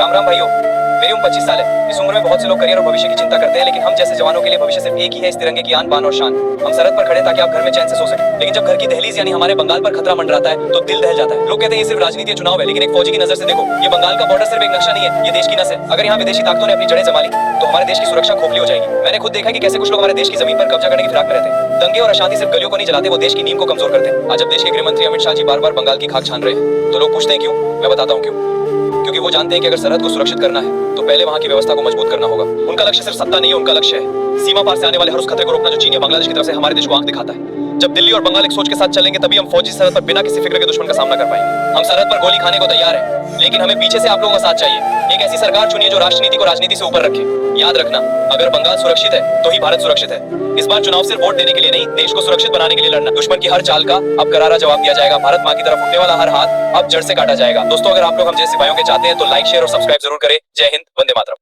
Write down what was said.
राम राम भाइयों। मेरी उम्र 25 साल है। इस उम्र में बहुत से लोग करियर और भविष्य की चिंता करते हैं, लेकिन हम जैसे जवानों के लिए भविष्य सिर्फ एक ही है, इस तिरंगे की आन बान और शान। हम सरहद पर खड़े ताकि आप घर में चैन से सो सके, लेकिन जब घर की दहलीज यानी हमारे बंगाल पर खतरा मंडराता है तो दिल दहल जाता है। लोग कहते हैं ये सिर्फ राजनीति या चुनाव है, लेकिन एक फौजी की नजर से देखो, ये बंगाल का बॉर्डर सिर्फ एक नक्शा नहीं है, ये देश की नस है। अगर यहाँ विदेशी ताकतों ने अपनी जड़ें जमा ली तो हमारे देश की सुरक्षा खोखली हो जाएगी। मैंने खुद देखा कि कैसे कुछ लोग हमारे देश की जमीन पर कब्जा करने की फिराक में रहते हैं। दंगे और अशांति सिर्फ गलियों को नहीं जलाते, वो देश की नींव को कमजोर करते हैं। आज जब देश के गृह मंत्री अमित शाह जी बार बार बंगाल की खाक छान रहे हैं तो लोग पूछते हैं क्यों। मैं बताता हूँ क्यों। क्योंकि वो जानते हैं कि अगर सरहद को सुरक्षित करना है तो पहले वहां की व्यवस्था को मजबूत करना होगा। उनका लक्ष्य सिर्फ सत्ता नहीं है, उनका लक्ष्य है सीमा पार से आने वाले हर उस खतरे को रोकना जो चीन या बांग्लादेश की तरफ से हमारे देश को आंख दिखाता है। जब दिल्ली और बंगाल एक सोच के साथ चलेंगे तभी हम फौजी सरहद पर बिना किसी फिक्र के दुश्मन का सामना कर पाएंगे। हम सरहद पर गोली खाने को तैयार हैं, लेकिन हमें पीछे से आप लोगों का साथ चाहिए। एक ऐसी सरकार चुनिए जो राष्ट्रनीति को राजनीति से ऊपर रखे। याद रखना, अगर बंगाल सुरक्षित है तो ही भारत सुरक्षित है। इस बार चुनाव सिर्फ वोट देने के लिए नहीं, देश को सुरक्षित बनाने के लिए लड़ना। दुश्मन की हर चाल का अब करारा जवाब दिया जाएगा। भारत मां की तरफ उठने वाला हर हाथ अब जड़ से काटा जाएगा। दोस्तों, अगर आप लोग हम जैसे सिपाहियों के चाहते हैं तो लाइक, शेयर और सब्सक्राइब जरूर करें। जय हिंद, वंदे मातरम।